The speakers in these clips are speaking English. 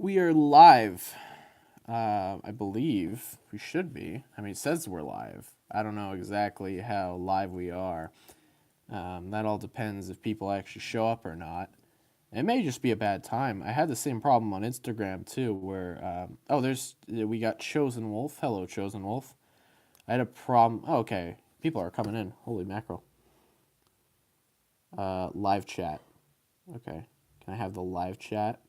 We are live. I believe we should be. I mean, it says we're live. I don't know exactly how live we are. That all depends if people actually show up or not. It may just be a bad time. I had the same problem on Instagram too, where we got Chosen Wolf. Hello, Chosen Wolf. I had a problem. Oh, okay, people are coming in. Holy mackerel. Live chat. Okay, can I have the live chat?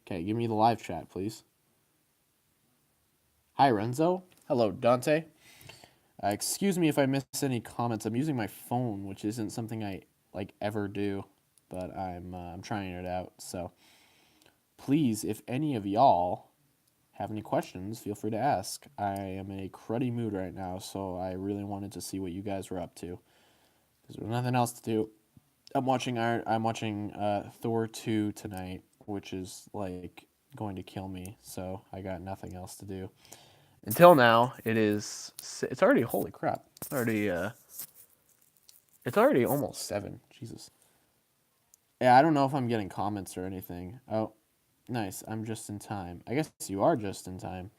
Okay, give me the live chat, please. Hi, Renzo. Hello, Dante. Excuse me if I miss any comments. I'm using my phone, which isn't something I like ever do, but I'm trying it out. So please, if any of y'all have any questions, feel free to ask. I am in a cruddy mood right now, so I really wanted to see what you guys were up to. There's nothing else to do. I'm watching Thor 2 tonight, which is like going to kill me. So I got nothing else to do. Until now, it's already holy crap. It's already almost 7. Jesus. Yeah, I don't know if I'm getting comments or anything. Oh, nice. I'm just in time. I guess you are just in time.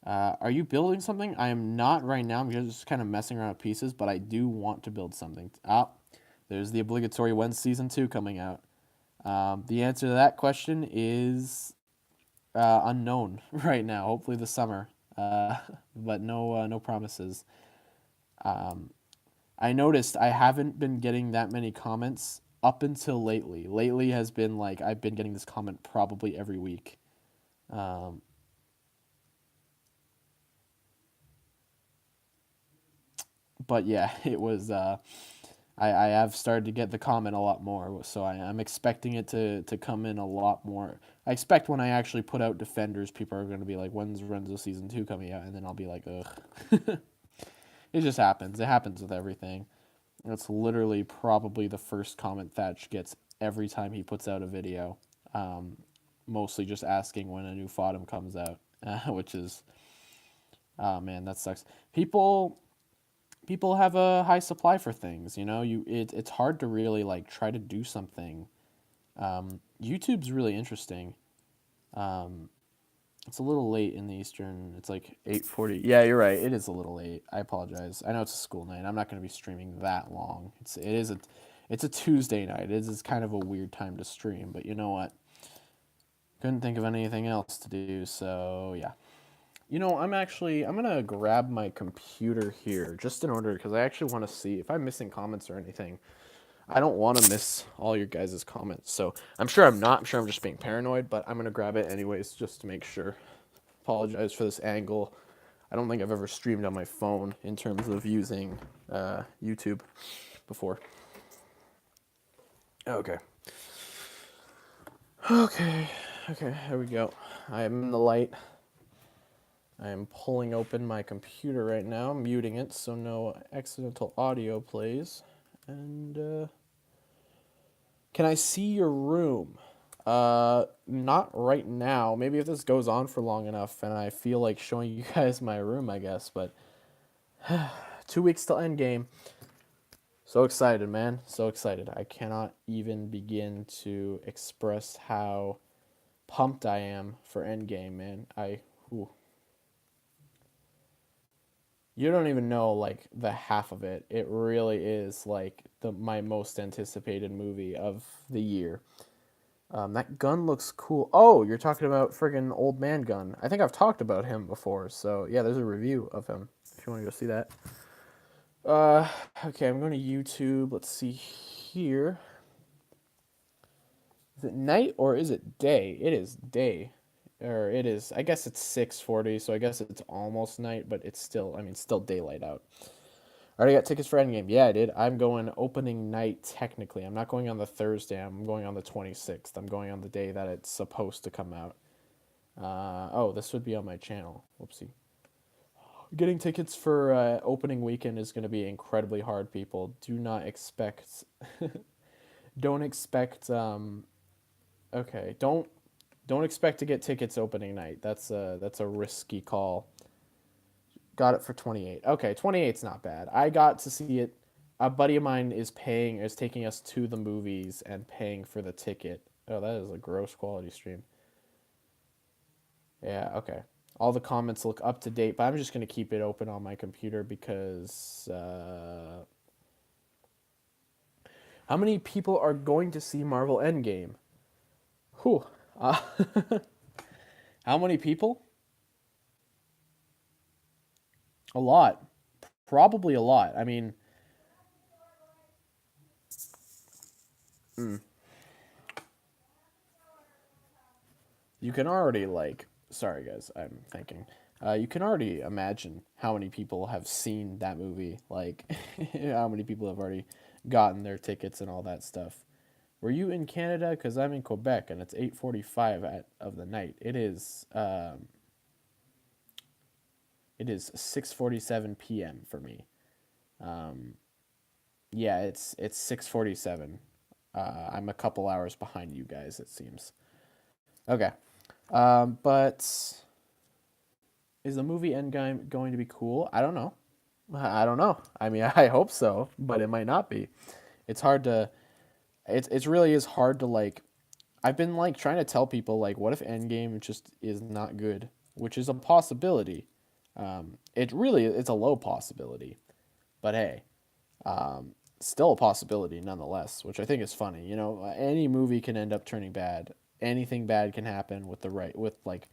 Are you building something? I am not right now. I'm just kind of messing around with pieces, but I do want to build something. There's the obligatory when season 2 coming out. The answer to that question is unknown right now. Hopefully the summer, but no promises. Um, I noticed I haven't been getting that many comments up until lately. Lately has been like I've been getting this comment probably every week. Um, but yeah, it was. I have started to get the comment a lot more, so I'm expecting it to come in a lot more. I expect when I actually put out Defenders, people are going to be like, "When's Renzo season 2 coming out?" And then I'll be like, "Ugh." It just happens. It happens with everything. That's literally probably the first comment Thatch gets every time he puts out a video. Um, Mostly just asking when a new Fodem comes out, which is, oh man, that sucks. People have a high supply for things. It's hard to really like try to do something. YouTube's really interesting. Um, it's a little late in the Eastern. It's like 8:40. Yeah, you're right. It is a little late. I apologize. I know it's a school night. I'm not going to be streaming that long. It's a Tuesday night. It's kind of a weird time to stream, but you know what? Couldn't think of anything else to do, so yeah. I'm gonna grab my computer here just in order because I actually want to see if I'm missing comments or anything. I don't want to miss all your guys' comments, so I'm sure I'm not. I'm sure I'm just being paranoid, but I'm gonna grab it anyways just to make sure. Apologize for this angle. I don't think I've ever streamed on my phone in terms of using YouTube before. Okay. Okay. Okay, here we go. I am in the light. I am pulling open my computer right now, muting it so no accidental audio plays. And can I see your room? Not right now. Maybe if this goes on for long enough and I feel like showing you guys my room, I guess. But 2 weeks till endgame. So excited, man. So excited. I cannot even begin to express how pumped I am for endgame, man. Ooh, you don't even know like the half of it. It really is like my most anticipated movie of the year. That gun looks cool. Oh, you're talking about friggin' Old Man Gun. I think I've talked about him before. So yeah, there's a review of him if you want to go see that. Uh, okay, I'm going to YouTube. Let's see here. Is it night or is it day? It is day. Or it is, I guess it's 6:40, so I guess it's almost night, but it's still, I mean, still daylight out. I already got tickets for Endgame. Yeah, I did. I'm going opening night technically. I'm not going on the Thursday. I'm going on the 26th. I'm going on the day that it's supposed to come out. Oh, this would be on my channel. Whoopsie. Getting tickets for opening weekend is going to be incredibly hard, people. Do not expect. Don't expect. Okay, don't expect to get tickets opening night. That's a risky call. Got it for 28. Okay, 28's not bad. I got to see it. A buddy of mine is taking us to the movies and paying for the ticket. Oh, that is a gross quality stream. Yeah, okay. All the comments look up to date, but I'm just gonna keep it open on my computer because how many people are going to see Marvel Endgame? Whew. Uh, how many people? A lot. Probably a lot. I mean, mm, you can already like. Sorry, guys. I'm thinking. You can already imagine how many people have seen that movie. Like, how many people have already gotten their tickets and all that stuff. Were you in Canada? Because I'm in Quebec, and it's 8:45 at of the night. It is 6:47 p.m. for me. Um, yeah, it's 6:47. I'm a couple hours behind you guys, it seems. Okay. But is the movie Endgame going to be cool? I don't know. I don't know. I mean, I hope so, but it might not be. It's hard to. It's really is hard to like. I've been like trying to tell people like, what if Endgame just is not good, which is a possibility. It really it's a low possibility, but hey, still a possibility nonetheless, which I think is funny. You know, any movie can end up turning bad. Anything bad can happen with the right with like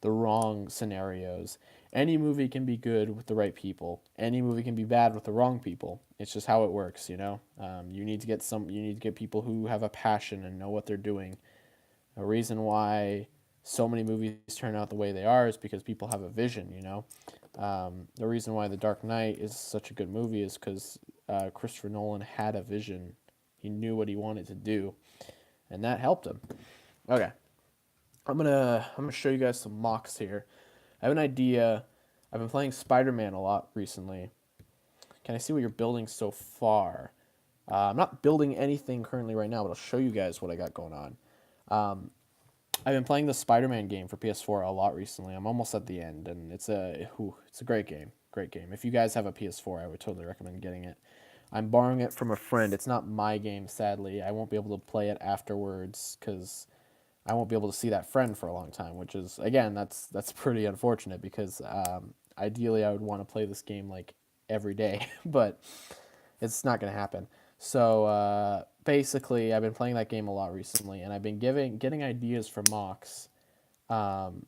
the wrong scenarios. Any movie can be good with the right people. Any movie can be bad with the wrong people. It's just how it works, you know. You need to get some. You need to get people who have a passion and know what they're doing. A reason why so many movies turn out the way they are is because people have a vision, you know. The reason why The Dark Knight is such a good movie is because Christopher Nolan had a vision. He knew what he wanted to do, and that helped him. Okay, I'm gonna show you guys some mocks here. I have an idea. I've been playing Spider-Man a lot recently. Can I see what you're building so far? I'm not building anything currently right now, but I'll show you guys what I got going on. I've been playing the Spider-Man game for PS4 a lot recently. I'm almost at the end, and it's a great game. Great game. If you guys have a PS4, I would totally recommend getting it. I'm borrowing it from a friend. It's not my game, sadly. I won't be able to play it afterwards because I won't be able to see that friend for a long time. Which is again, that's pretty unfortunate because ideally I would want to play this game like every day, but it's not going to happen. So basically, I've been playing that game a lot recently, and I've been getting ideas for mocks. Um,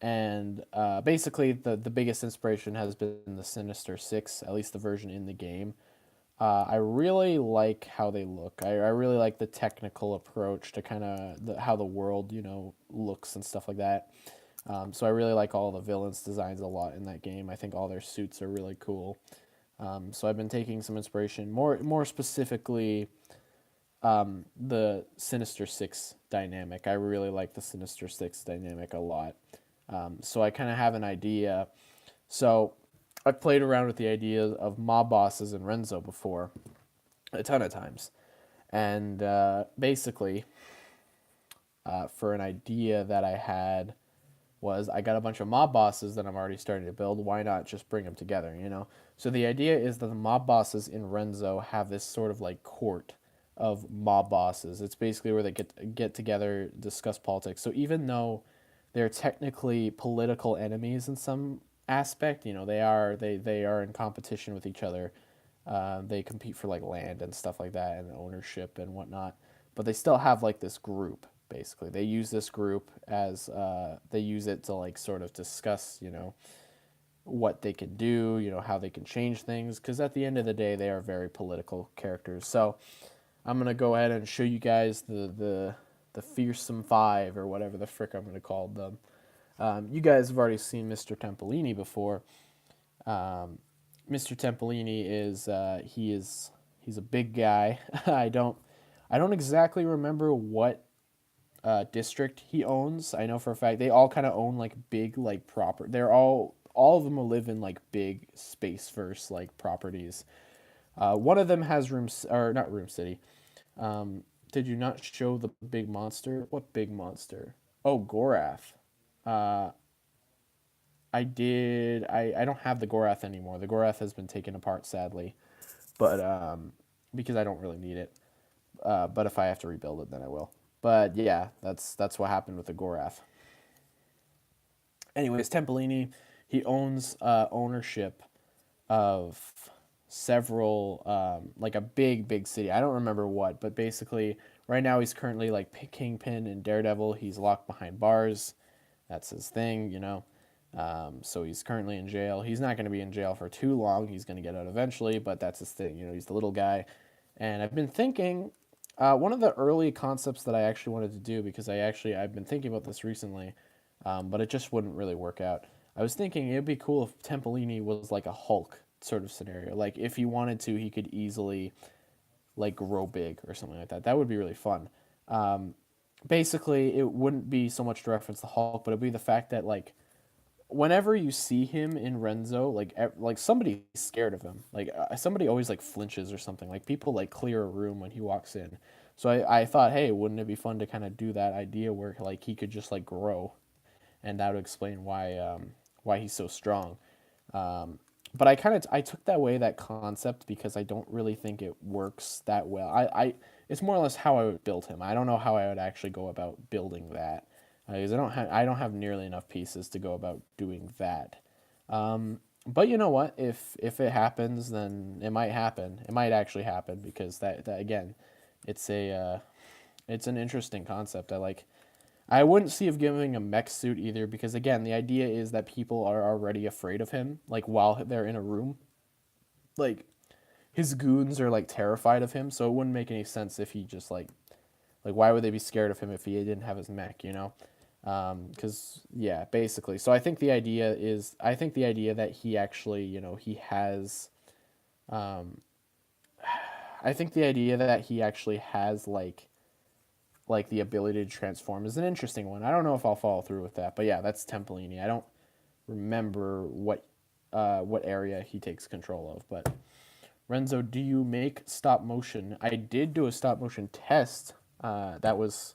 and basically, the biggest inspiration has been the Sinister Six, at least the version in the game. I really like how they look. I really like the technical approach to kind of how the world, you know, looks and stuff like that. So I really like all the villains' designs a lot in that game. I think all their suits are really cool. So I've been taking some inspiration, more specifically, the Sinister Six dynamic. I really like the Sinister Six dynamic a lot. So I kind of have an idea. So I've played around with the idea of mob bosses in Renzo before, a ton of times, and basically, for an idea that I had was I got a bunch of mob bosses that I'm already starting to build. Why not just bring them together, you know? So the idea is that the mob bosses in Renzo have this sort of like court of mob bosses. It's basically where they get together, discuss politics. So even though they're technically political enemies in some aspect, you know, they are in competition with each other. They compete for like land and stuff like that and ownership and whatnot, but they still have like this group. Basically, they use this group as they use it to like sort of discuss, you know, what they can do, you know, how they can change things. Because at the end of the day, they are very political characters. So I'm gonna go ahead and show you guys the fearsome five or whatever the frick I'm gonna call them. You guys have already seen Mr. Tempolini before. Mr. Tempolini is he's a big guy. I don't exactly remember what district he owns. I know for a fact they all kind of own like big like proper. They're all of them live in like big space verse like properties. One of them has rooms or not Room City. Did you not show the big monster? What big monster? Oh, Gorath. Uh, I did. I don't have the Gorath anymore. The Gorath has been taken apart, sadly, but because I don't really need it. But if I have to rebuild it, then I will. But yeah, that's what happened with the Gorath. Anyways, Tempolini, he owns ownership of several like a big city. I don't remember what, but basically right now he's currently like Kingpin and Daredevil. He's locked behind bars. That's his thing, you know. So he's currently in jail. He's not going to be in jail for too long. He's going to get out eventually, but that's his thing. You know, he's the little guy. And I've been thinking, one of the early concepts that I actually wanted to do, because I've been thinking about this recently, but it just wouldn't really work out. I was thinking it'd be cool if Tempolini was like a Hulk sort of scenario. Like if he wanted to, he could easily like grow big or something like that. That would be really fun. Um, Basically, it wouldn't be so much to reference the Hulk, but it'd be the fact that like whenever you see him in Renzo, like somebody's scared of him. Like somebody always like flinches or something. Like people like clear a room when he walks in. So I thought, hey, wouldn't it be fun to kind of do that idea where like he could just like grow, and that would explain why he's so strong. Um, but I took that way, that concept, because I don't really think it works that well. I It's more or less how I would build him. I don't know how I would actually go about building that, because I don't have nearly enough pieces to go about doing that. But you know what? If it happens, then it might happen. It might actually happen, because that again, it's a it's an interesting concept. I wouldn't see of giving a mech suit either, because again, the idea is that people are already afraid of him, like while they're in a room. Like his goons are like terrified of him, so it wouldn't make any sense if he just like why would they be scared of him if he didn't have his mech, you know? Because yeah, basically. So I think the idea that he actually, you know, he has, um, I think the idea that he actually has like the ability to transform is an interesting one. I don't know if I'll follow through with that, but yeah, that's Tempolini. I don't remember what area he takes control of, but Renzo, do you make stop motion? I did do a stop motion test. That was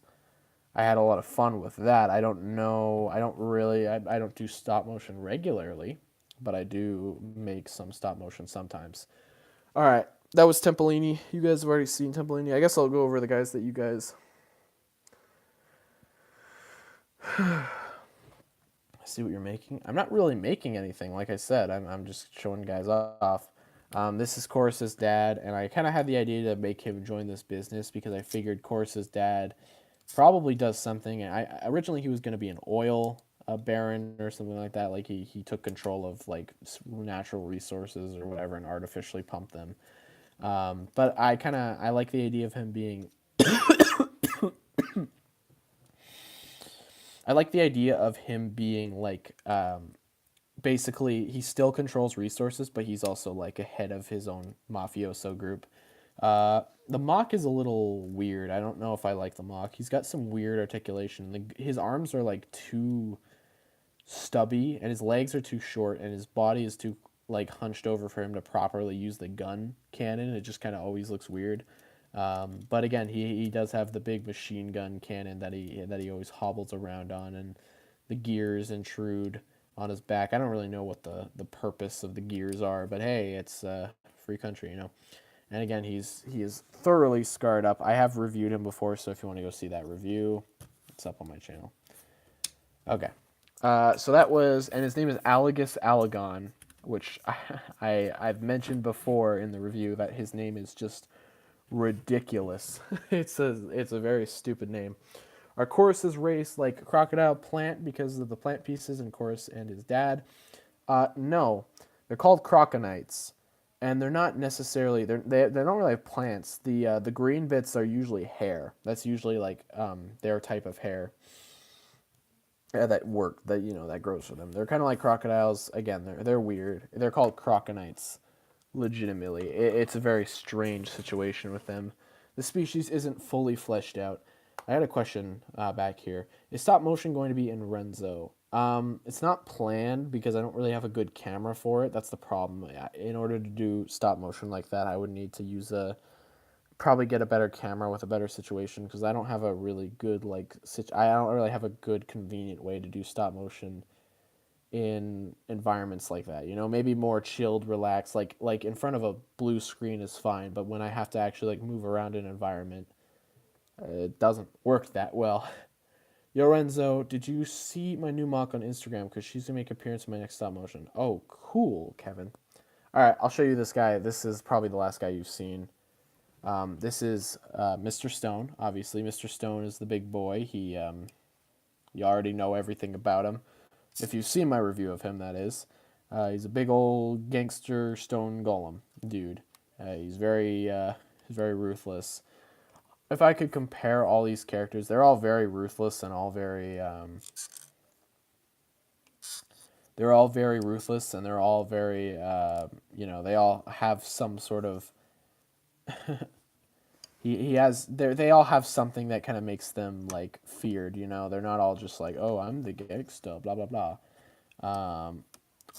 I had a lot of fun with that. I don't know. I don't do stop motion regularly, but I do make some stop motion sometimes. All right, that was Tempolini. You guys have already seen Tempolini. I guess I'll go over the guys that you guys see what you're making. I'm not really making anything, like I said. I'm just showing guys off. This is Chorus's dad, and I kind of had the idea to make him join this business because I figured Chorus's dad probably does something. And I originally he was going to be an oil baron or something like that. Like he took control of like natural resources or whatever and artificially pumped them. But I like the idea of him being. I like the idea of him being like basically he still controls resources, but he's also like a head of his own mafioso group. The mock is a little weird. I don't know if I like the mock. He's got some weird articulation. His arms are like too stubby, and his legs are too short, and his body is too like hunched over for him to properly use the gun cannon. It just kind of always looks weird. But again, he does have the big machine gun cannon that he always hobbles around on, and the gears intrude on his back. I don't really know what the purpose of the gears are, but hey, it's free country, you know. And again, he is thoroughly scarred up. I have reviewed him before, so if you want to go see that review, it's up on my channel. Okay. So that was, and his name is Alagus Alagon, which I've mentioned before in the review that his name is just ridiculous. It's a very stupid name. Our Chorus is raced like crocodile plant because of the plant pieces and Chorus and his dad. No, they're called croconites, and they're not necessarily they don't really have plants. The green bits are usually hair. That's usually like their type of hair. That work that you know that grows for them. They're kind of like crocodiles. Again, they're weird. They're called croconites. Legitimately, it's a very strange situation with them. The species isn't fully fleshed out. I had a question back here. Is stop motion going to be in Renzo? It's not planned because I don't really have a good camera for it. That's the problem. In order to do stop motion like that, I would need to use probably get a better camera with a better situation because I don't have a really good I don't really have a good convenient way to do stop motion in environments like that. You know, maybe more chilled, relaxed. Like in front of a blue screen is fine, but when I have to actually like move around an environment, it doesn't work that well. Yo, Renzo, did you see my new mock on Instagram? Because she's gonna make an appearance in my next stop motion. Oh, cool, Kevin. All right, I'll show you this guy. This is probably the last guy you've seen. This is Mr. Stone. Obviously, Mr. Stone is the big boy. You already know everything about him. If you've seen my review of him, that is. He's a big old gangster stone golem dude. He's very ruthless. If I could compare all these characters, they're all very ruthless and all very they're all very ruthless and they're all very they all have some sort of he has they all have something that kind of makes them like feared. You know, they're not all just like, oh, I'm the gangsta, blah blah blah.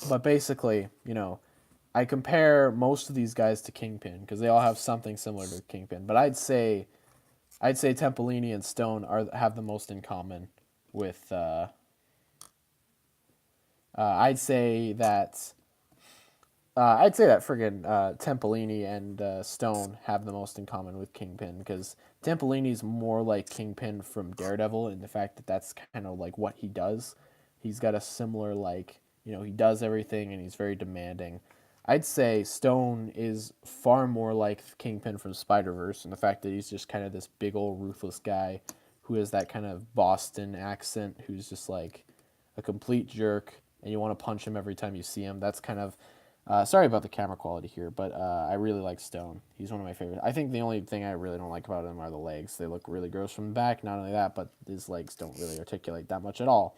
But basically, you know, I compare most of these guys to Kingpin because they all have something similar to Kingpin. But I'd say Tempolini and Stone have the most in common with. I'd say that friggin' Tempolini and Stone have the most in common with Kingpin because Tempolini's more like Kingpin from Daredevil in the fact that that's kind of like what he does. He's got a similar like, you know, he does everything and he's very demanding. I'd say Stone is far more like Kingpin from Spider-Verse in the fact that he's just kind of this big old ruthless guy who has that kind of Boston accent who's just like a complete jerk and you want to punch him every time you see him. That's kind of sorry about the camera quality here, but I really like Stone. He's one of my favorites. I think the only thing I really don't like about him are the legs. They look really gross from the back. Not only that, but his legs don't really articulate that much at all,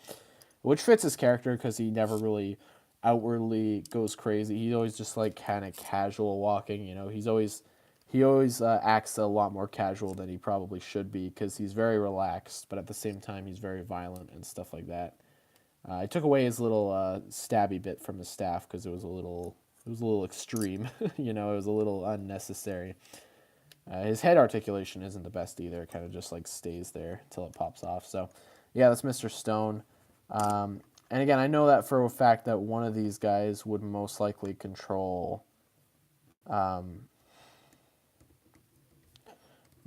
which fits his character because he never really outwardly goes crazy. He's always just like kind of casual walking. You know, he always acts a lot more casual than he probably should be because he's very relaxed, but at the same time he's very violent and stuff like that. I took away his little stabby bit from his staff because it was a little extreme. You know, it was a little unnecessary. His head articulation isn't the best either. It kind of just like stays there until it pops off. So, yeah, that's Mr. Stone. And again, I know that for a fact that one of these guys would most likely control. One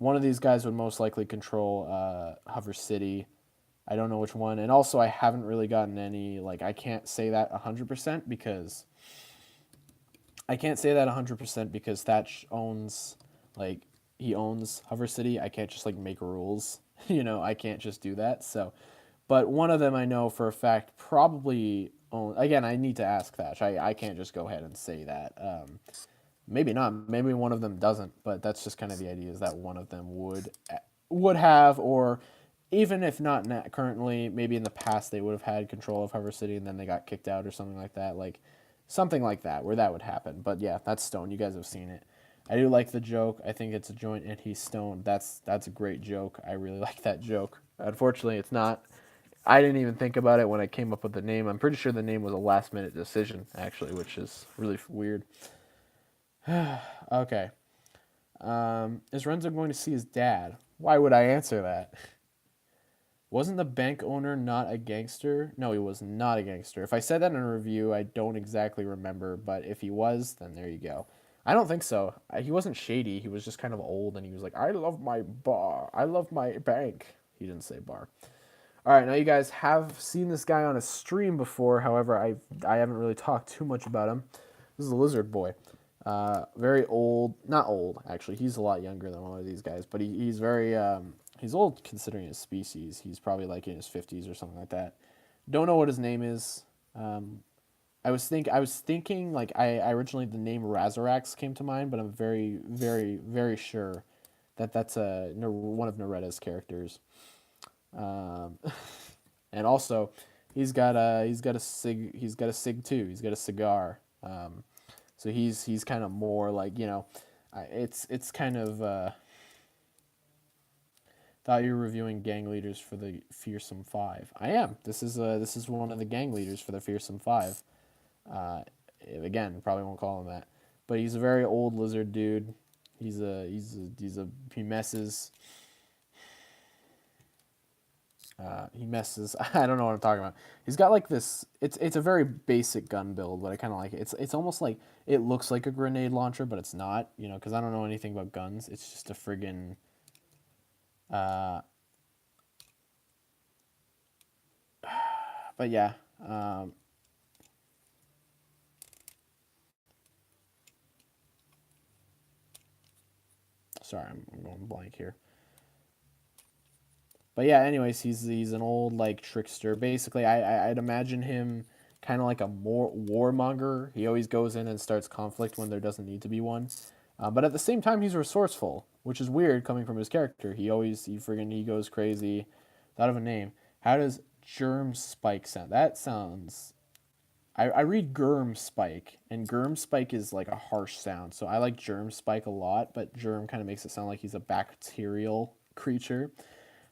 of these guys would most likely control Hover City. I don't know which one. And also, I haven't really gotten any, like, I can't say that 100% because Thatch owns, like, he owns Hover City. I can't just, like, make rules. You know, I can't just do that. So, but one of them I know for a fact probably own. Again, I need to ask Thatch. I can't just go ahead and say that. Maybe not. Maybe one of them doesn't. But that's just kind of the idea is that one of them would have, or even if not currently, maybe in the past they would have had control of Hover City and then they got kicked out or something like that. Like something like that where that would happen. But yeah, that's Stone. You guys have seen it. I do like the joke. I think it's a joint and he's stoned. That's a great joke. I really like that joke. Unfortunately, it's not. I didn't even think about it when I came up with the name. I'm pretty sure the name was a last minute decision, actually, which is really weird. Okay. Is Renzo going to see his dad? Why would I answer that? Wasn't the bank owner not a gangster? No, he was not a gangster. If I said that in a review, I don't exactly remember, but if he was, then there you go. I don't think so. He wasn't shady. He was just kind of old, and he was like, I love my bar. I love my bank. He didn't say bar. All right, now you guys have seen this guy on a stream before. However, I haven't really talked too much about him. This is a lizard boy. Very old. Not old, actually. He's a lot younger than one of these guys, but he's very he's old considering his species. He's probably like in his 50s or something like that. Don't know what his name is. I was thinking like I originally the name Razarax came to mind, but I'm very very very sure that that's one of Noretta's characters. Um, and also, he's got a sig too. He's got a cigar. So he's kind of more like, you know, it's kind of thought you were reviewing gang leaders for the Fearsome Five. I am. This is one of the gang leaders for the Fearsome Five. Uh, Again, probably won't call him that, but he's a very old lizard dude. He messes. He messes. I don't know what I'm talking about. He's got like this. It's a very basic gun build, but I kind of like it. It's almost like it looks like a grenade launcher, but it's not. You know, because I don't know anything about guns. It's just a friggin'. Uh, but yeah. Um, Sorry, I'm going blank here. But yeah, anyways, he's an old like trickster. Basically, I'd imagine him kind of like a more warmonger. He always goes in and starts conflict when there doesn't need to be one. But at the same time, he's resourceful, which is weird coming from his character. He goes crazy. Thought of a name. How does Germ Spike sound? That sounds. I read Germ Spike, and Germ Spike is like a harsh sound. So I like Germ Spike a lot, but Germ kind of makes it sound like he's a bacterial creature.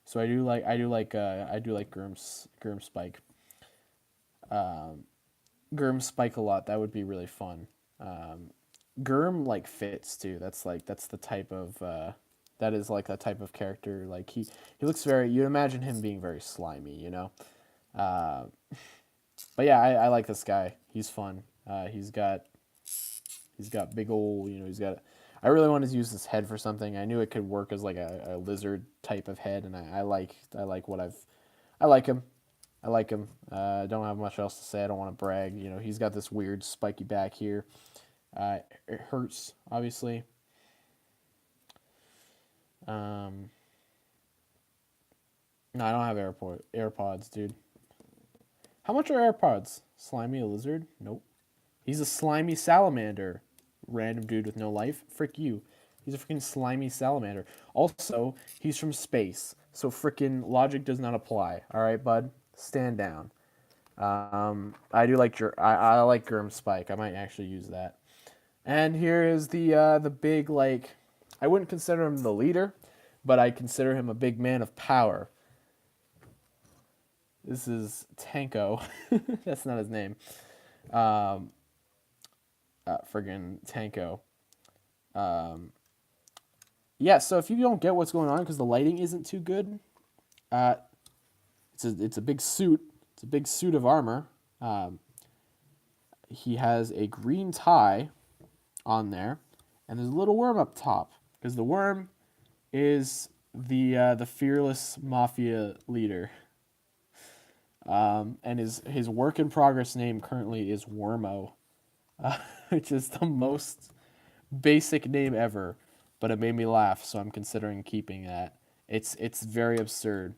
So I do like Gurm Spike. Gurm Spike a lot. That would be really fun. Gurm like fits too. That's the type of that is like a type of character. Like he looks very. You'd imagine him being very slimy, you know. Uh, but yeah, I like this guy. He's fun. He's got big old. You know, he's got. I really wanted to use this head for something. I knew it could work as like a lizard type of head, and I like what I've. I like him. I like him. I don't have much else to say. I don't want to brag. You know, he's got this weird spiky back here. It hurts, obviously. Um, no, I don't have AirPods, dude. How much are AirPods? Slimy a lizard? Nope. He's a slimy salamander. Random dude with no life. Frick you. He's a freaking slimy salamander. Also, he's from space, so freaking logic does not apply. All right, bud, stand down. I do like I like Germ Spike. I might actually use that. And here is the big like. I wouldn't consider him the leader, but I consider him a big man of power. This is Tanko. That's not his name. Um, Friggin' Tanko. Um, yeah. So if you don't get what's going on because the lighting isn't too good, uh, it's a big suit. It's a big suit of armor. Um, he has a green tie on there, and there's a little worm up top because the worm is the fearless mafia leader. And his work in progress name currently is Wormo, which is the most basic name ever, but it made me laugh, so I'm considering keeping that. It's very absurd.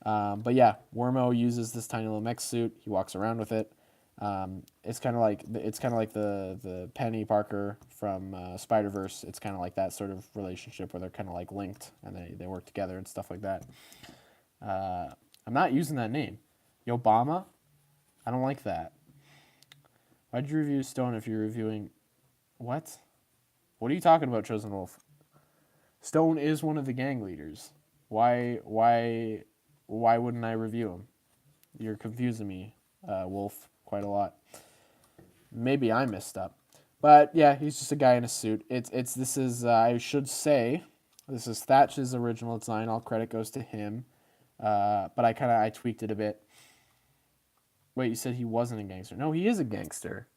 But yeah, Wormo uses this tiny little mech suit. He walks around with it. It's kind of like the Penny Parker from Spider Verse. It's kind of like that sort of relationship where they're kind of like linked and they work together and stuff like that. Uh, I'm not using that name, Yobama. I don't like that. Why'd you review Stone if you're reviewing what? What are you talking about, Chosen Wolf? Stone is one of the gang leaders. Why wouldn't I review him? You're confusing me, Wolf, quite a lot. Maybe I messed up, but yeah, he's just a guy in a suit. It's this is I should say, this is Thatch's original design. All credit goes to him. But I tweaked it a bit. Wait, you said he wasn't a gangster? No, he is a gangster.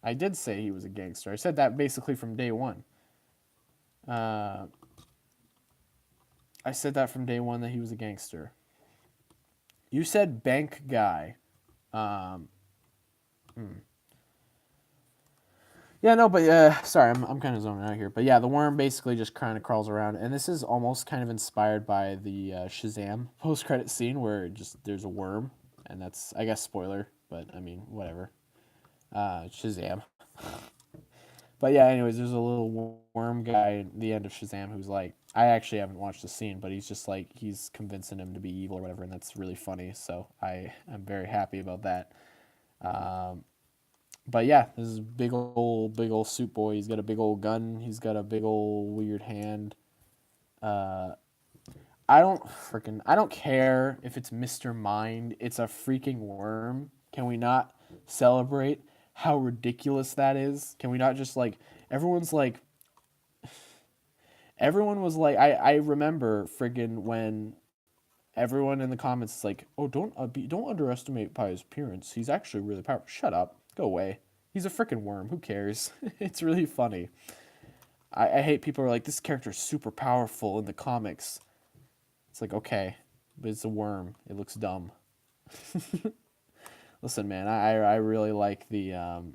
I did say he was a gangster. I said that basically from day one. Uh, I said that from day one that he was a gangster. You said bank guy. Um, hmm. Yeah, no, but sorry, I'm kind of zoning out here. But yeah, the worm basically just kind of crawls around, and this is almost kind of inspired by the Shazam post credit scene where just there's a worm, and that's I guess spoiler, but I mean whatever. Shazam. But yeah, anyways, there's a little worm guy at the end of Shazam who's like, I actually haven't watched the scene, but he's just like he's convincing him to be evil or whatever, and that's really funny. So I'm very happy about that. Um, but yeah, this is big old suit boy. He's got a big old gun. He's got a big old weird hand. Uh, I don't care if it's Mr. Mind. It's a freaking worm. Can we not celebrate how ridiculous that is? Can we not just like everyone's like everyone was like I remember friggin' when everyone in the comments is like, "Oh, don't underestimate by his appearance. He's actually really powerful." Shut up. Go away. He's a freaking worm. Who cares? It's really funny. I hate people who are like, "This character is super powerful in the comics." It's like, okay, but it's a worm. It looks dumb. Listen, man, I really like the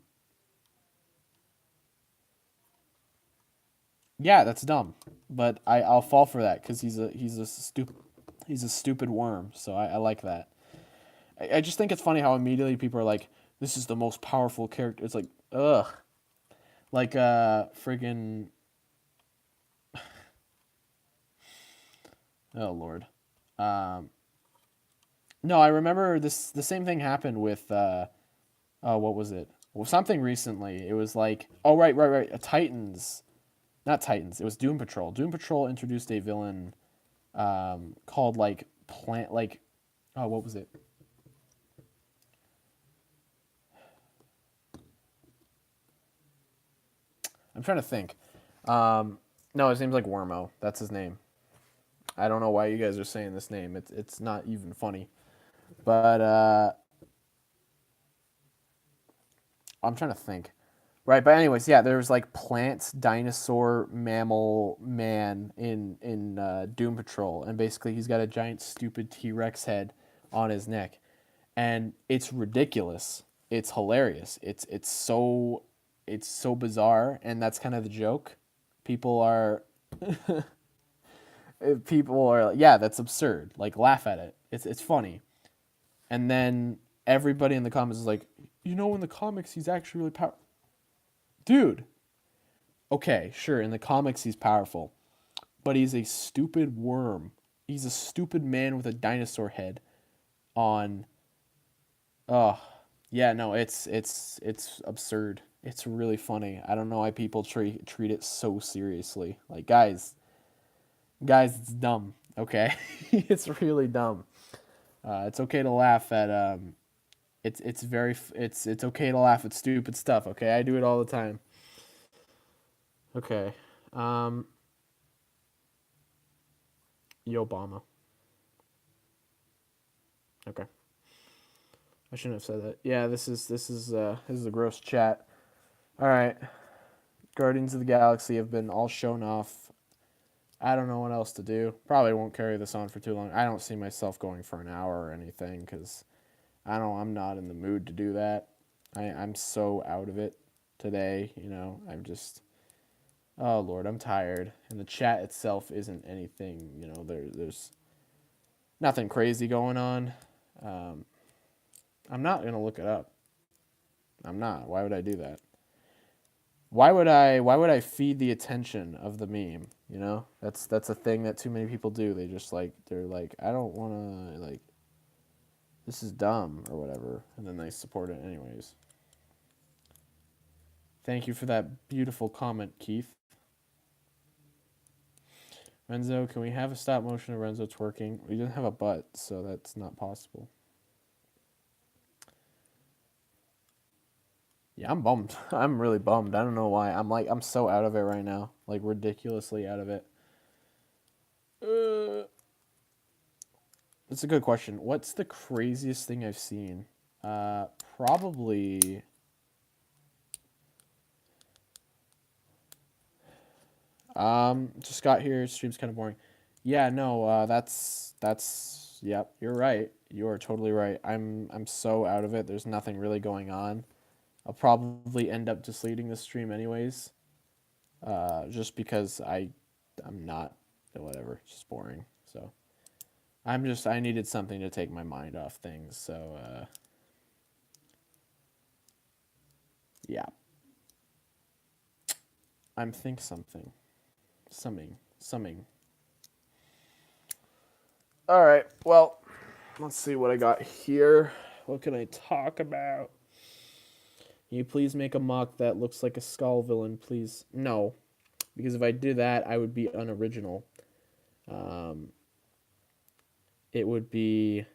yeah, that's dumb, but I'll fall for that because he's a stupid worm. So I like that. I just think it's funny how immediately people are like, "This is the most powerful character." It's like, ugh, like friggin' oh lord. Um, no, I remember this. The same thing happened with oh, what was it? Well, something recently. It was like, oh right, Titans, not Titans. It was Doom Patrol. Doom Patrol introduced a villain called like Plant, like oh, what was it? I'm trying to think. No, his name's like Wormo. That's his name. I don't know why you guys are saying this name. It's not even funny. But I'm trying to think. Right, but anyways, yeah, there's like plant, dinosaur, mammal, man in Doom Patrol, and basically he's got a giant, stupid T Rex head on his neck, and it's ridiculous. It's hilarious. It's so bizarre, and that's kind of the joke. People are people are like, yeah, that's absurd. Like laugh at it. It's funny, and then everybody in the comments is like, in the comics he's actually really powerful, dude. Okay, sure, in the comics he's powerful, but he's a stupid worm. He's a stupid man with a dinosaur head on. Oh, yeah, no, it's absurd. It's really funny. I don't know why people treat it so seriously. Like, guys, it's dumb. Okay, it's really dumb. It's okay to laugh at it's okay to laugh at stupid stuff. Okay, I do it all the time. Okay, um, Yo Obama. Okay. I shouldn't have said that. Yeah, this is a gross chat. All right, Guardians of the Galaxy have been all shown off. I don't know what else to do. Probably won't carry this on for too long. I don't see myself going for an hour or anything because I don't. I'm not in the mood to do that. I'm so out of it today. I'm just. Oh Lord, I'm tired, and the chat itself isn't anything. There's nothing crazy going on. Um, I'm not gonna look it up. I'm not. Why would I do that? Why would I feed the attention of the meme? That's a thing that too many people do. They're like, I don't wanna, like, this is dumb or whatever, and then they support it anyways. Thank you for that beautiful comment, Keith. Renzo, can we have a stop motion of Renzo twerking? We didn't have a butt, so that's not possible. Yeah, I'm bummed. I'm really bummed. I don't know why. I'm so out of it right now. Like, ridiculously out of it. That's a good question. What's the craziest thing I've seen? Probably. Just got here. Stream's kind of boring. Yeah, no. That's. Yep, you're right. You are totally right. I'm so out of it. There's nothing really going on. I'll probably end up just deleting the stream anyways. Just because I'm not. Whatever. It's just boring. So. I needed something to take my mind off things. So. Yeah. I'm think something. Summing. All right. Well, let's see what I got here. What can I talk about? Can you please make a mock that looks like a Skull villain, please? No, because if I did that, I would be unoriginal. Um, it would be.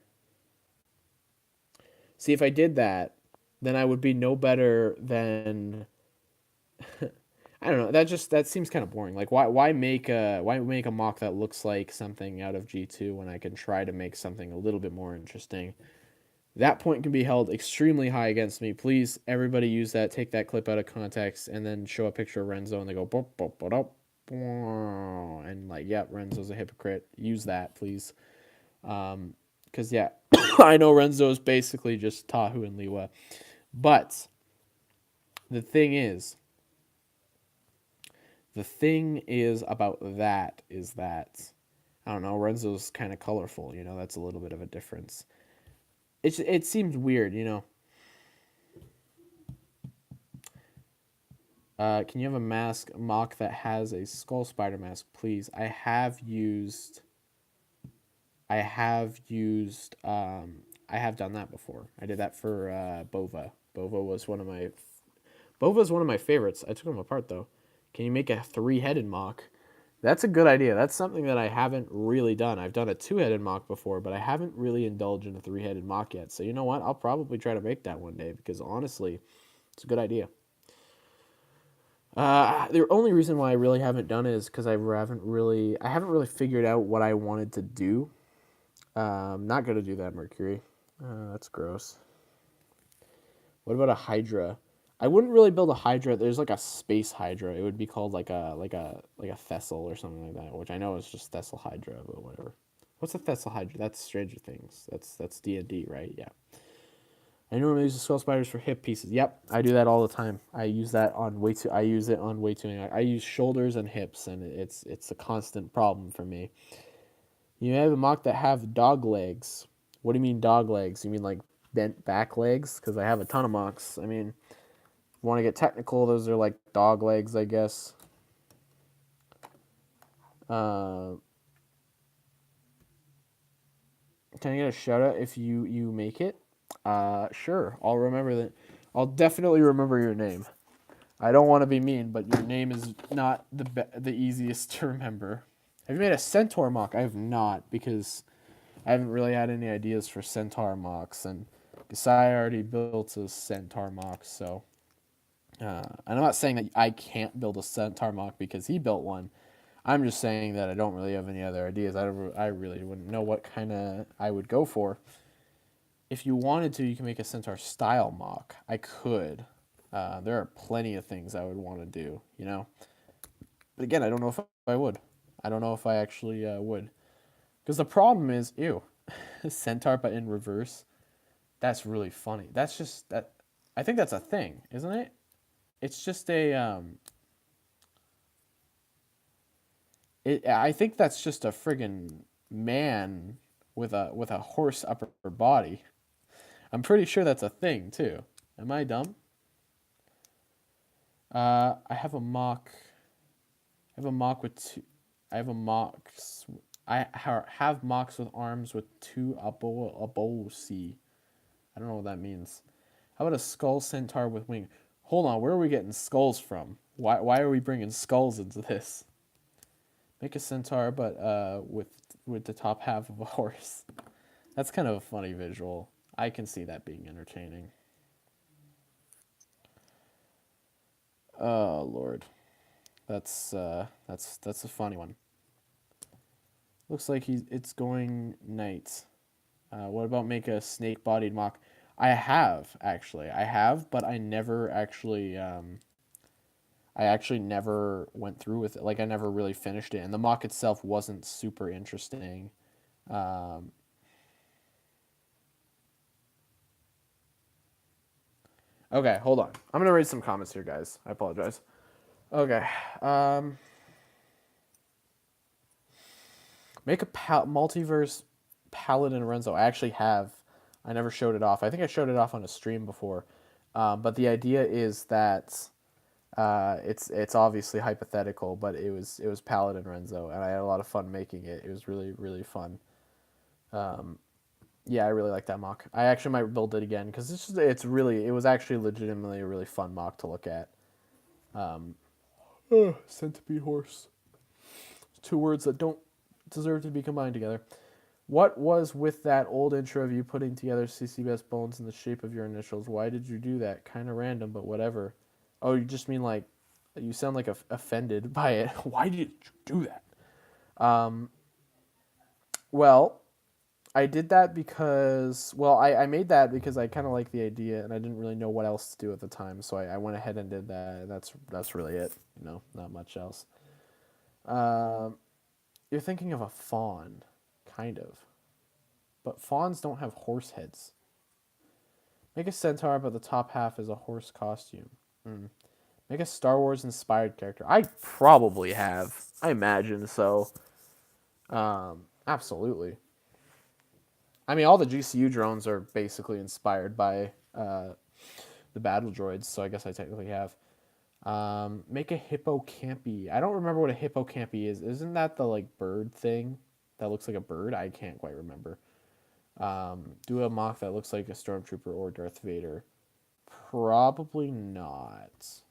See, if I did that, then I would be no better than. I don't know. That seems kind of boring. Like why make a mock that looks like something out of G2 when I can try to make something a little bit more interesting? That point can be held extremely high against me. Please, everybody use that. Take that clip out of context and then show a picture of Renzo and they go boop boop boop boop, and like, yep, Renzo's a hypocrite. Use that, please. Because yeah, I know Renzo is basically just Tahu and Liwa, but the thing is, about that is that I don't know. Renzo's kind of colorful, you know. That's a little bit of a difference. It seems weird, you know. Can you have a mask mock that has a skull spider mask, please? I have done that before. I did that for Bova. Bova's one of my favorites. I took him apart though. Can you make a three-headed mock? That's a good idea. That's something that I haven't really done. I've done a two-headed mock before, but I haven't really indulged in a three-headed mock yet. So you know what? I'll probably try to make that one day because honestly, it's a good idea. The only reason why I really haven't done it is because I haven't really figured out what I wanted to do. I'm not gonna do that, Mercury. That's gross. What about a Hydra? I wouldn't really build a Hydra. There's like a space Hydra. It would be called like a Thessal or something like that, which I know is just Thessal Hydra, but whatever. What's a Thessal Hydra? That's Stranger Things. That's D&D, right? Yeah. I normally use the skull spiders for hip pieces. Yep, I do that all the time. I use that on way too. I use it on way too many. I use shoulders and hips, and it's a constant problem for me. You have a mock that have dog legs. What do you mean dog legs? You mean like bent back legs? Because I have a ton of mocks. I mean, want to get technical, those are like dog legs, I guess. Can I get a shout out if you make it? Sure. I'll remember that. I'll definitely remember your name. I don't want to be mean, but your name is not the easiest to remember. Have you made a centaur mock? I have not because I haven't really had any ideas for centaur mocks, and Gasai already built a centaur mock, so I'm not saying that I can't build a centaur mock because he built one. I'm just saying that I don't really have any other ideas. I really wouldn't know what kind of I would go for. If you wanted to, you can make a centaur style mock. I could. There are plenty of things I would want to do, you know. But again, I don't know if I would. I don't know if I actually would. Because the problem is, ew, centaur but in reverse. That's really funny. That's just that. I think that's a thing, isn't it? It's just a I think that's just a friggin' man with a horse upper body. I'm pretty sure that's a thing too. Am I dumb? I have a mock. I have a mock with two. I have a mocks. have mocks with arms with two abosi. I don't know what that means. How about a skull centaur with wing? Hold on, where are we getting skulls from? Why are we bringing skulls into this? Make a centaur, but with the top half of a horse. That's kind of a funny visual. I can see that being entertaining. Oh Lord, that's a funny one. Looks like it's going night. What about make a snake-bodied mock? I have actually. I have, but I never actually. I actually never went through with it. Like I never really finished it, and the mock itself wasn't super interesting. Um, okay, hold on. I'm gonna read some comments here, guys. I apologize. Okay. Make a multiverse Paladin Renzo. I actually have. I never showed it off. I think I showed it off on a stream before. But the idea is that it's obviously hypothetical, but it was Paladin Renzo, and I had a lot of fun making it. It was really really fun. Yeah, I really like that mock. I actually might build it again because it was actually legitimately a really fun mock to look at. Centipede horse. Two words that don't deserve to be combined together. What was with that old intro of you putting together CCBS bones in the shape of your initials? Why did you do that? Kind of random, but whatever. Oh, you just mean like You sound like offended by it. Why did you do that? Um, well, I did that because, well, I made that because I kind of like the idea and I didn't really know what else to do at the time. So I went ahead and did that. And that's really it. Not much else. Um, you're thinking of a fawn, kind of. But fawns don't have horse heads. Make a centaur, but the top half is a horse costume. Mm. Make a Star Wars inspired character. I probably have. I imagine so. Absolutely. I mean, all the GCU drones are basically inspired by the battle droids, so I guess I technically have. Make a hippocampy. I don't remember what a hippocampy is. Isn't that the like bird thing that looks like a bird? I can't quite remember. Do a mock that looks like a stormtrooper or Darth Vader. Probably not.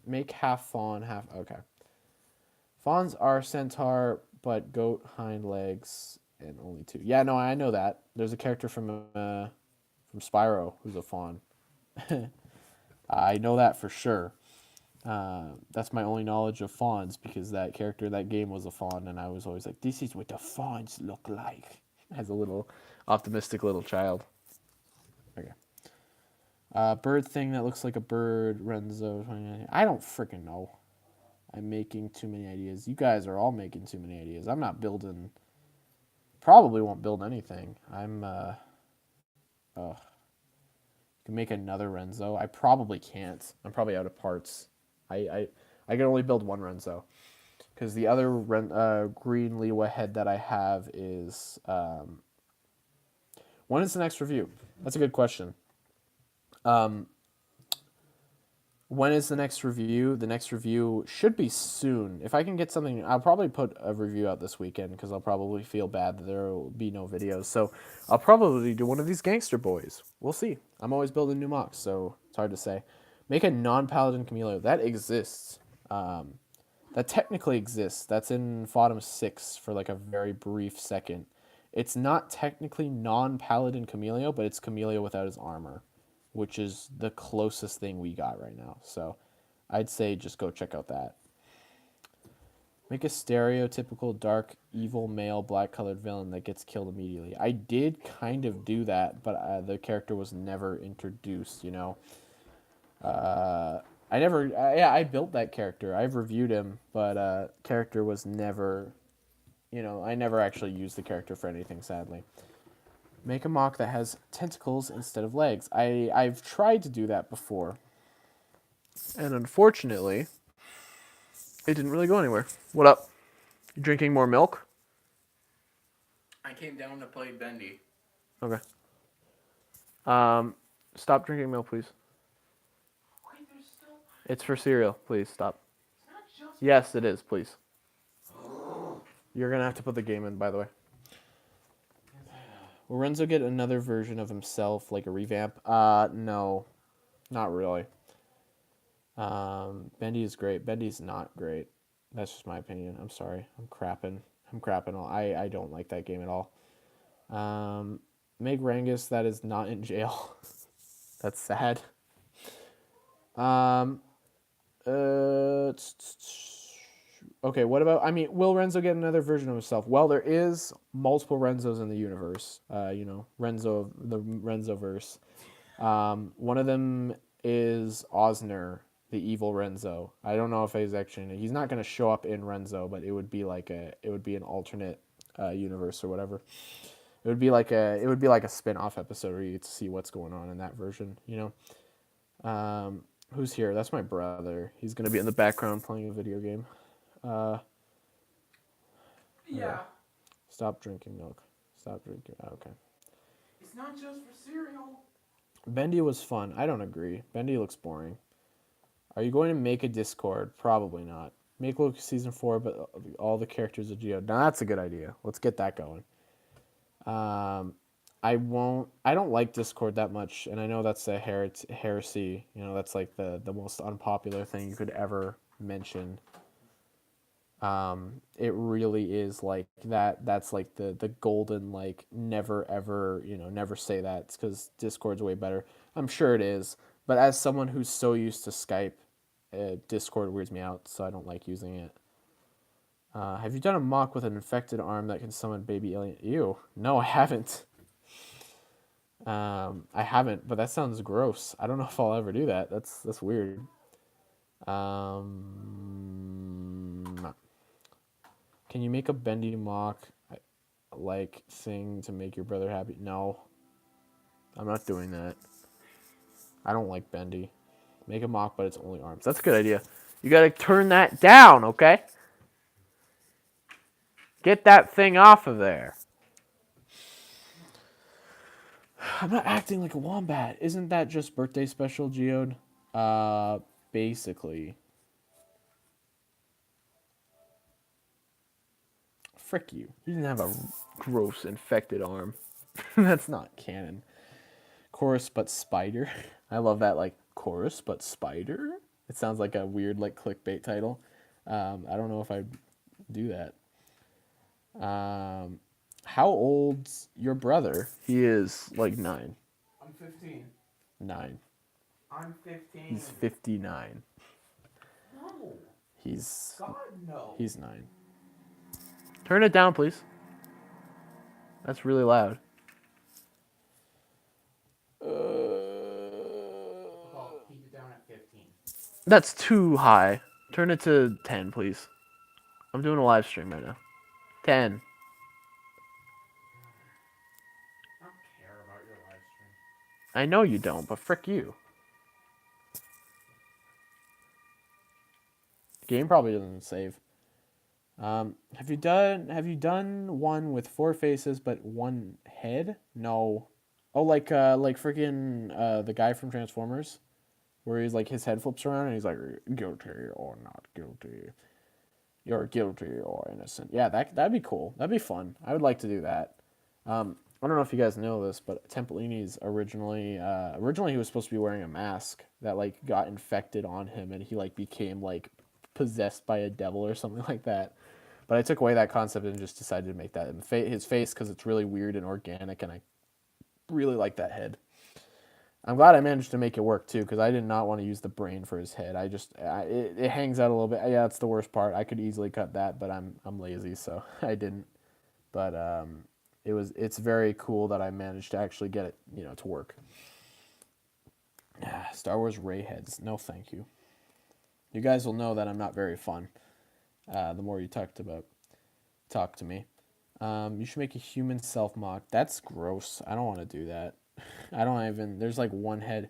Make half fawn, half okay. Fawns are centaur, but goat hind legs and only two. Yeah, no, I know that. There's a character from Spyro who's a fawn. I know that for sure. That's my only knowledge of fawns because that character, that game was a fawn, and I was always like, "This is what the fawns look like." As a little optimistic little child. Okay. Bird thing that looks like a bird, Renzo. I don't freaking know. I'm making too many ideas. You guys are all making too many ideas. I'm not building. Probably won't build anything. Oh, can make another Renzo. I probably can't. I'm probably out of parts. I can only build one Renzo because the other green Liwa head that I have is when is the next review? That's a good question. Um, when is the next review? The next review should be soon. If I can get something, I'll probably put a review out this weekend because I'll probably feel bad that there will be no videos. So I'll probably do one of these gangster boys. We'll see. I'm always building new mocks, so it's hard to say. Make a non-paladin Camilo. That exists. That technically exists. That's in Fodom 6 for like a very brief second. It's not technically non-paladin Camilio, but it's Camilio without his armor, which is the closest thing we got right now. So I'd say just go check out that. Make a stereotypical dark, evil male, black-colored villain that gets killed immediately. I did kind of do that, but the character was never introduced, you know? I never, yeah, I built that character. I've reviewed him, but character was never, I never actually used the character for anything, sadly. Make a mock that has tentacles instead of legs. I've tried to do that before. And unfortunately, it didn't really go anywhere. What up? You drinking more milk? I came down to play Bendy. Okay. Stop drinking milk, please. Wait, there's still. It's for cereal. Please stop. It's not just. Yes, it is. Please. You're gonna have to put the game in, by the way. Will Renzo get another version of himself, like a revamp? No, not really. Bendy is great. Bendy's not great. That's just my opinion. I'm sorry. I'm crapping. I don't like that game at all. Meg Rangus that is not in jail. That's sad. Okay, what about? I mean, will Renzo get another version of himself? Well, there is multiple Renzos in the universe. Renzo, the Renzoverse. One of them is Osner, the evil Renzo. I don't know if he's not going to show up in Renzo, but it would be an alternate universe or whatever. It would be like a spin-off episode where you get to see what's going on in that version, Who's here? That's my brother. He's going to be in the background playing a video game. Yeah. Okay. Stop drinking milk. Stop drinking. Okay. It's not just for cereal. Bendy was fun. I don't agree. Bendy looks boring. Are you going to make a Discord? Probably not. Make Loki season 4, but all the characters are Geo. Now that's a good idea. Let's get that going. I won't. I don't like Discord that much, and I know that's a heresy. That's like the most unpopular thing you could ever mention. It really is like that. That's like the golden like never ever never say that. It's because Discord's way better. I'm sure it is, but as someone who's so used to Skype Discord weirds me out, so I don't like using it. Have you done a mock with an infected arm that can summon baby alien? Ew. No, I haven't. I haven't, but that sounds gross. I don't know if I'll ever do that. That's weird. Can you make a bendy mock like thing to make your brother happy? No. I'm not doing that. I don't like bendy. Make a mock, but it's only arms. That's a good idea. You gotta turn that down, okay? Get that thing off of there. I'm not acting like a wombat. Isn't that just birthday special, Geode? Basically. Frick you. You didn't have a gross infected arm. That's not canon. Chorus but spider. I love that, like, chorus but spider. It sounds like a weird, like, clickbait title. I don't know if I'd do that. How old's your brother? He is like 9. I'm 15. 9. I'm 15. He's 59. No. He's God, no. He's 9. Turn it down, please. That's really loud. Well, keep it down at 15. That's too high. Turn it to 10, please. I'm doing a live stream right now. 10. I don't care about your live stream. I know you don't, but frick you. The game probably doesn't save. Have you done one with 4 faces but 1 head? No. Oh, like freaking the guy from Transformers, where he's like his head flips around and he's like guilty or not guilty. You're guilty or innocent. Yeah, that'd be cool. That'd be fun. I would like to do that. I don't know if you guys know this, but Templini's originally he was supposed to be wearing a mask that like got infected on him and he like became like possessed by a devil or something like that. But I took away that concept and just decided to make that his face because it's really weird and organic, and I really like that head. I'm glad I managed to make it work too, because I did not want to use the brain for his head. It hangs out a little bit. Yeah, that's the worst part. I could easily cut that, but I'm lazy, so I didn't. But it's very cool that I managed to actually get it, to work. Star Wars Ray heads. No, thank you. You guys will know that I'm not very fun. The more you talk to me. You should make a human self mock. That's gross. I don't want to do that. I don't even. There's like 1 head.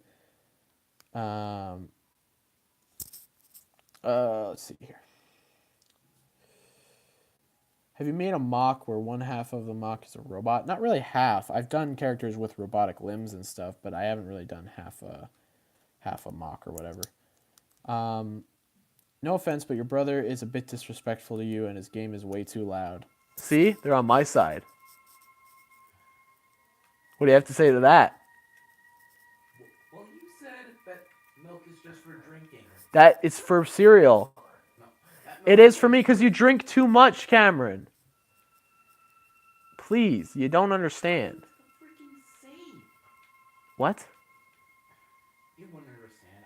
Let's see here. Have you made a mock where 1/2 of the mock is a robot? Not really half. I've done characters with robotic limbs and stuff, but I haven't really done half a mock or whatever. No offense, but your brother is a bit disrespectful to you, and his game is way too loud. See? They're on my side. What do you have to say to that? Well, you said that milk is just for drinking. That is for cereal. No, It is for me because you drink too much, Cameron. Please, you don't understand. Freaking save. What? You wouldn't understand.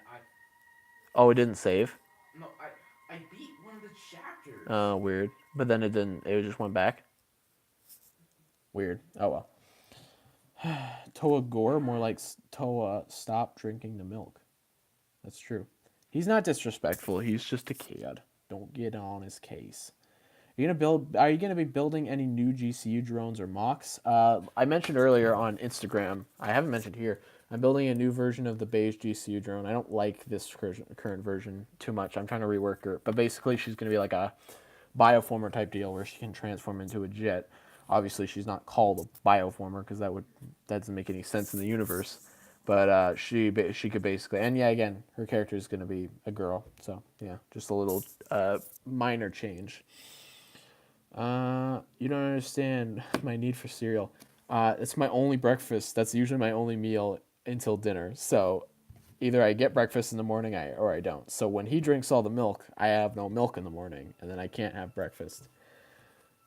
Oh, it didn't save? No, I beat one of the chapters. Oh, weird. But then it didn't. It just went back. Weird. Oh well. Toa Gore, more like Toa, stop drinking the milk. That's true. He's not disrespectful. He's just a kid. Don't get on his case. Are you gonna be building any new GCU drones or mocks? I mentioned earlier on Instagram. I haven't mentioned here. I'm building a new version of the beige GCU drone. I don't like this current version too much. I'm trying to rework her. But basically, she's gonna be like a bioformer type deal where she can transform into a jet. Obviously, she's not called a bioformer because that doesn't make any sense in the universe. But she could basically, and yeah, again, her character is going to be a girl. So yeah, just a little minor change. You don't understand my need for cereal. It's my only breakfast. That's usually my only meal until dinner. So either I get breakfast in the morning or I don't. So when he drinks all the milk, I have no milk in the morning, and then I can't have breakfast.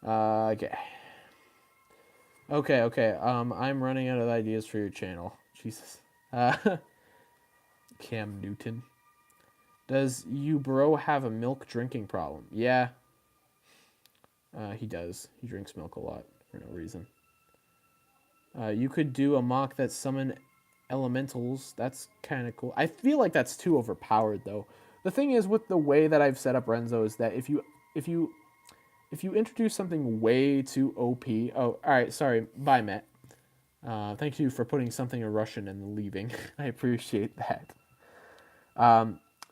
Okay. Okay. I'm running out of ideas for your channel. Jesus. Cam Newton. Does you bro have a milk drinking problem? Yeah, he does. He drinks milk a lot for no reason. You could do a mock that summon elementals. That's kind of cool. I feel like that's too overpowered though. The thing is with the way that I've set up Renzo is that if you if you introduce something way too OP. Oh, all right. Sorry. Bye, Matt. Thank you for putting something in Russian and leaving. I appreciate that.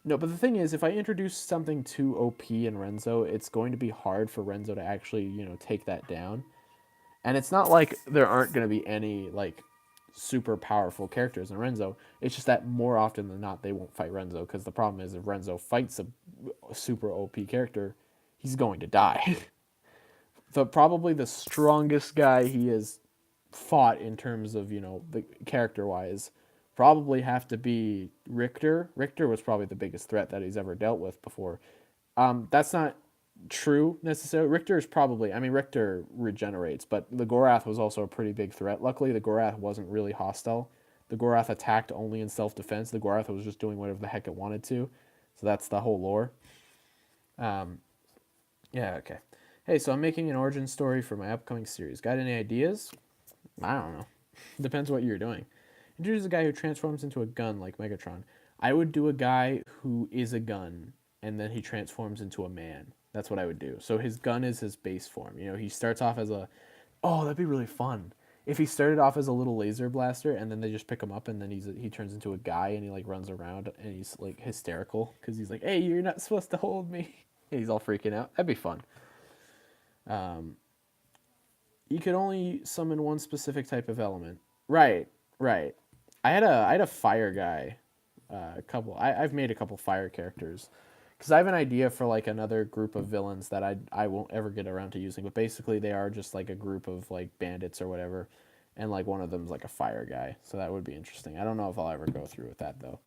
No, but the thing is, if I introduce something too OP in Renzo, it's going to be hard for Renzo to actually, take that down. And it's not like there aren't going to be any like super powerful characters in Renzo. It's just that more often than not, they won't fight Renzo because the problem is if Renzo fights a super OP character, he's going to die. Probably the strongest guy he has fought in terms of the character wise probably have to be Richter. Richter was probably the biggest threat that he's ever dealt with before. That's not true necessarily. Richter is probably, I mean, Richter regenerates, but the Gorath was also a pretty big threat. Luckily, the Gorath wasn't really hostile. The Gorath attacked only in self-defense. The Gorath was just doing whatever the heck it wanted to. So that's the whole lore. Yeah, okay. Hey, so I'm making an origin story for my upcoming series. Got any ideas? I don't know. Depends what you're doing. Introduce a guy who transforms into a gun like Megatron. I would do a guy who is a gun and then he transforms into a man. That's what I would do. So his gun is his base form. He starts off as a. Oh, that'd be really fun. If he started off as a little laser blaster and then they just pick him up and then he turns into a guy and he like runs around and he's like hysterical because he's like, hey, you're not supposed to hold me. And he's all freaking out. That'd be fun. You could only summon one specific type of element. Right, right. I had a fire guy. I've made a couple fire characters because I have an idea for like another group of villains that I won't ever get around to using. But basically, they are just like a group of like bandits or whatever, and like one of them's like a fire guy. So that would be interesting. I don't know if I'll ever go through with that though.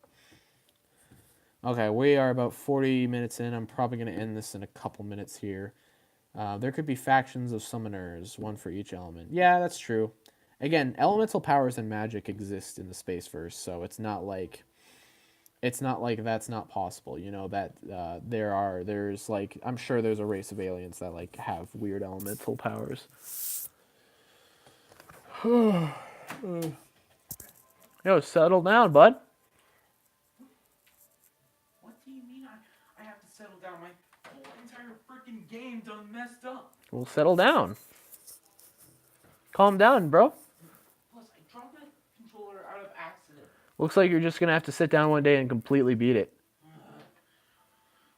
Okay, we are about 40 minutes in. I'm probably going to end this in a couple minutes here. There could be factions of summoners, one for each element. Yeah, that's true. Again, elemental powers and magic exist in the Spaceverse, so it's not like that's not possible. That there's like I'm sure there's a race of aliens that like have weird elemental powers. Yo, settle down, bud. What do you mean I have to settle down? My whole entire freaking game done messed up. Well, settle down. Calm down, bro. Plus, I dropped my controller out of accident. Looks like you're just gonna have to sit down one day and completely beat it.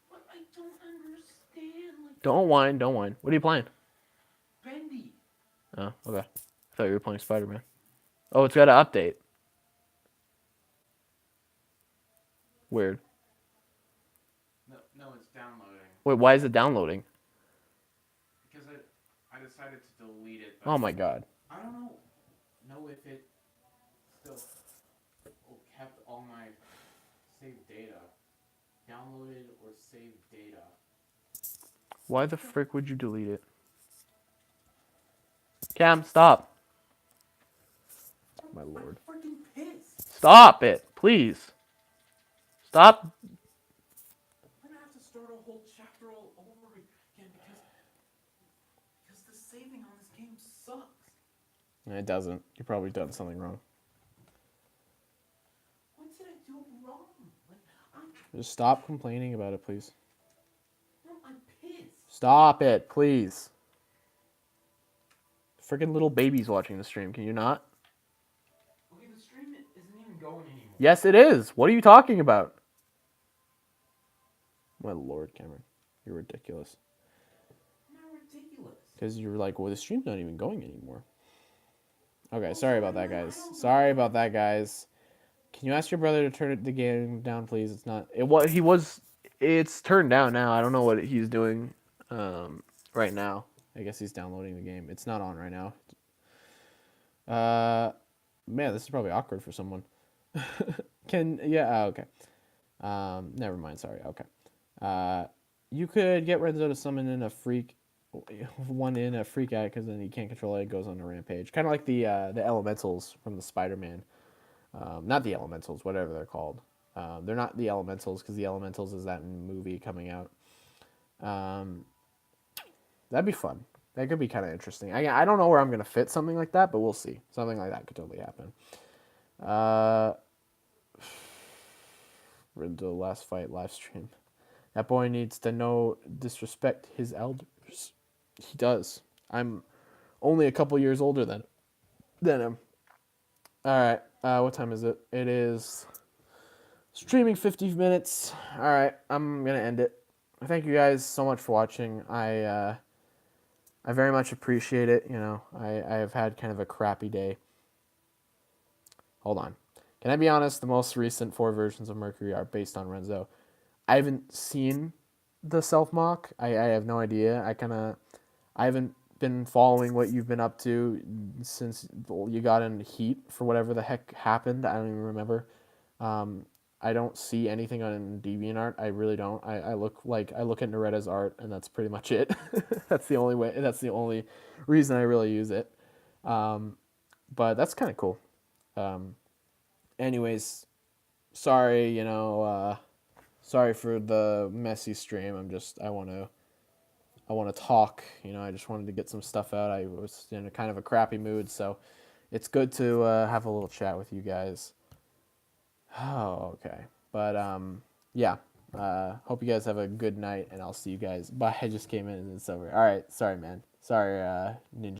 But I don't understand. Like, Don't whine, don't whine. What are you playing? Bendy. Oh, okay. I thought you were playing Spider-Man. Oh, it's got an update. Weird. No, it's downloading. Wait, why is it downloading? Because I decided to delete it. Oh my god. I don't know if it still kept all my saved data, downloaded or saved data. Why the frick would you delete it? Cam, stop. My lord. I'm freaking pissed. Stop it, please. Stop. I'm gonna have to start a whole chapter all over again because the saving on this game sucks. It doesn't. You've probably done something wrong. What did I do wrong? Just stop complaining about it, please. No, I'm pissed. Stop it, please. Freaking little baby's watching the stream. Can you not? Okay, the stream isn't even going anymore. Yes, it is. What are you talking about? My lord, Cameron. You're ridiculous. Not ridiculous. Because you're like, well, the stream's not even going anymore. Okay, sorry about that, guys. Sorry about that, guys. Can you ask your brother to turn the game down, please? It's not. It's turned down now. I don't know what he's doing right now. I guess he's downloading the game. It's not on right now. Man, this is probably awkward for someone. Okay. Never mind. Sorry. Okay. You could get Renzo to summon in a freak, one in a freak out because then he can't control it. It goes on a rampage, kind of like the elementals from the Spider-Man. Not the elementals, whatever they're called. They're not the Elementals because the Elementals is that movie coming out. Um, that'd be fun. That could be kind of interesting. I don't know where I'm gonna fit something like that, but we'll see. Something like that could totally happen. Uh, the last fight live stream. That boy needs to know disrespect his elders. He does. I'm only a couple years older than him. All right. What time is it? It is streaming 50 minutes. All right. I'm gonna end it. Thank you guys so much for watching. I very much appreciate it. You know, I have had kind of a crappy day. Hold on. Can I be honest? The most recent 4 versions of Mercury are based on Renzo. I haven't seen the self mock. I have no idea. I haven't been following what you've been up to since you got in heat for whatever the heck happened. I don't even remember. I don't see anything on DeviantArt. I really don't. I look at Noretta's art, and that's pretty much it. That's the only way. That's the only reason I really use it. But that's kind of cool. Um, anyways, sorry. Sorry for the messy stream. I want to talk. I just wanted to get some stuff out. I was in a kind of a crappy mood, so it's good to have a little chat with you guys. Oh, okay. But yeah. Hope you guys have a good night, and I'll see you guys. Bye. I just came in and it's over. All right. Sorry, man. Sorry, Ninja.